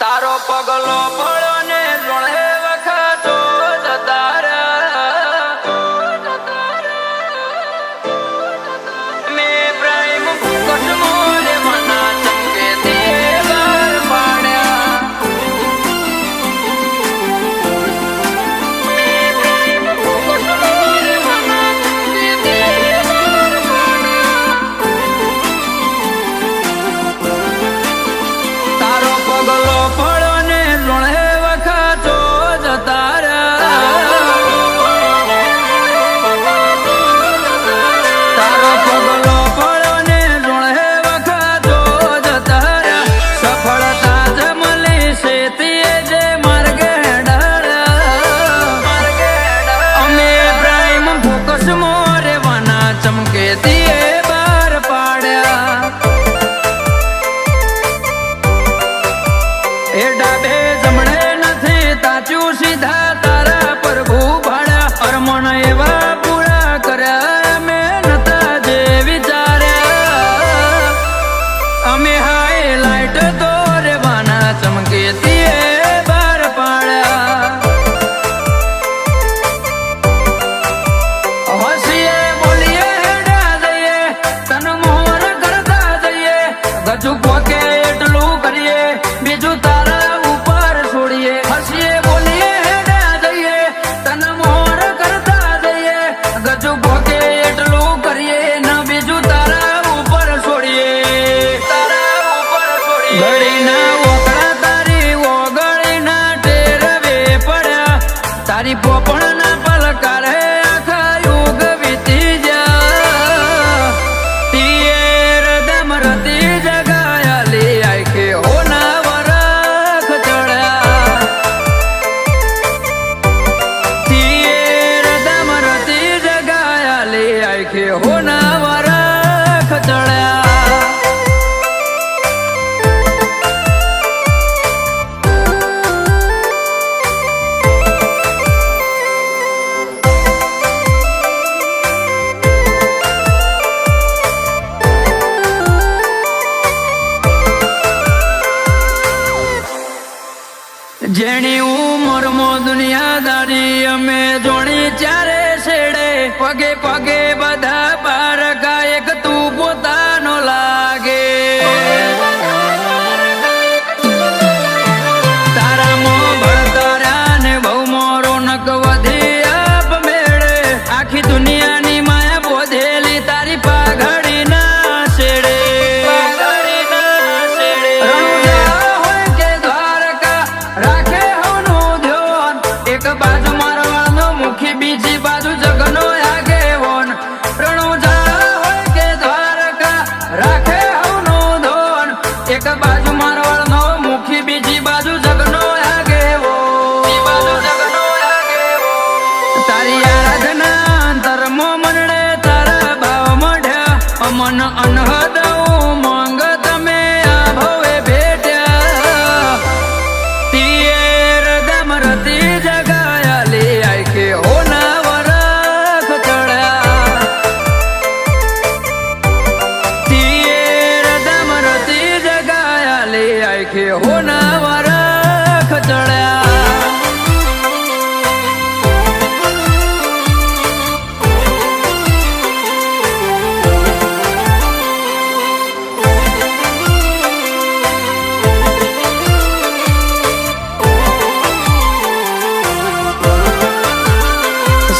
તારો પગલો પડ્યો ને જોડે વખતો જતા મેં પ્રેમ ફૂકટ મોરે મના ચમકે તે વાર પાડ્યા મેં પ્રેમ ફૂકટ મોરે મના ચમકે તે વાર પાડ્યા તારો પગલો પડ્યો ને જોડે વખતો જતા તારો પગલો પડ્યો ને જોડે વખતો જતા સફળતા જ મળી છે તે જે માર્ગે અમે પ્રેમ ફોકસ મોરે વાના ચમકે તે બાર પાડ્યા એ ડાબે જમણે નથી તાચ્યું સીધા તારા પ્રભુ ભાડ્યા અરમણ એવા પૂરા કર્યા મેં નતા જે વિચાર્યા અમે હાઈ લાઈટ તો રેવાના ચમકે તે બાર પાડ્યા હસીએ બોલીએ હેડા જઈએ તન મોર કરતા જઈએ ગજુ પોકે એટલું કરીએ બીજું તારા ઉપર છોડીએ હસીએ બોલીએ હેડા જઈએ તન મોર કરતા જઈએ ગજુ પોકે એટલું કરીએ ન બીજું તારા ઉપર છોડીએ ઘડીના ઓકળા તારી ઓગળીના ટેરવે પડ્યા તારી પોપણના પલકારે આખા યુગ વીતી જા તિયેર દમ રતી જગાયાલી આંખે હોના વરખ ચડ્યા તિયેર દમ રતી જગાયાલી આંખે હોના વરખ ચડ્યા જેણી ઉંમરમાં દુનિયાદારી અમે જોણી ચારે છેડે પગે પગે બધા પારકા એક તું પોતાનો લાગે તારામાં ભળતાર્યા ને બહુ મોરો નક વધી આપ મેળે આખી દુનિયાની માયા બોધેલી તારી પાઘડી ના છેડે રણુજા હોય કે દ્વારકા રાખે હવનું ધ્યાન એક બાજુ મારવાનો મુખી બીજી બાજુ જગનો આગેવાન રણુજા હોય કે દ્વારકા રાખે હવનું ધ્યાન એક બાજુ મારવાનો મુખી બીજી બાજુ જગનો આગેવાન તારી આરાધના અંતરમો મનડે તારા ભાવ મઢ્યા અમન અનહદ માંગ તમે આ ભવે ભેટ્યા તિયેર દમ રતી જગાયાલી આંખે હોના વરખ ચડ્યા તિયેર દમ રતી જગાયાલી આંખે હોના વરખ ચડ્યા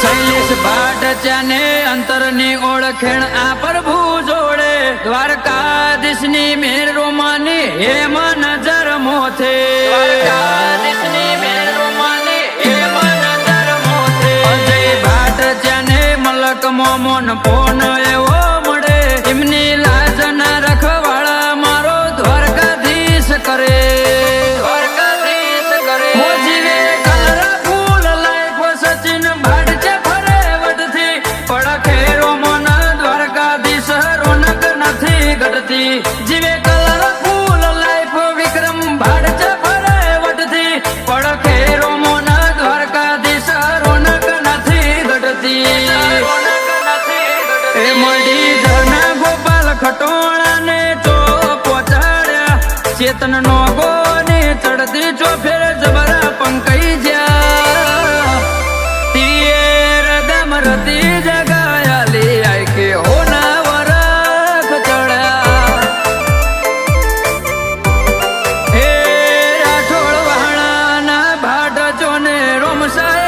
શૈલેષ ભાટચાને અંતરની ઓળખેણ આ પ્રભુ જોડે દ્વારકાધીશની મેર રોમાની હેમાં નજર મોથે દ્વારકાધીશની મેર રોમાની હેમાં નજર મોથે અજય ભાટચાને મલક મોમન પોન એવો મળે એમની લાજ ના રખવાળા મારો દ્વારકાધીશ કરે હો જીવે કલરા ફૂલ લાઈફ સચિન ભાડચે ફરે વટથી પડખે રોમન દ્વારકાધીશ રોનક નથી ઘટતી જીવે કલરા ફૂલ લાઈફ વિક્રમ ભાડચે ફરે વટથી પડખે રોમન દ્વારકાધીશ રોનક ચેતન નો ગોને ચડતી ચોફેર જબર પંકઈ જા તીર દમ રતી જગાયાલી આય કે હોના વરખ ચડ્યા હે રાઠોડ વહાણા ના ભાટ ચોને રોમસા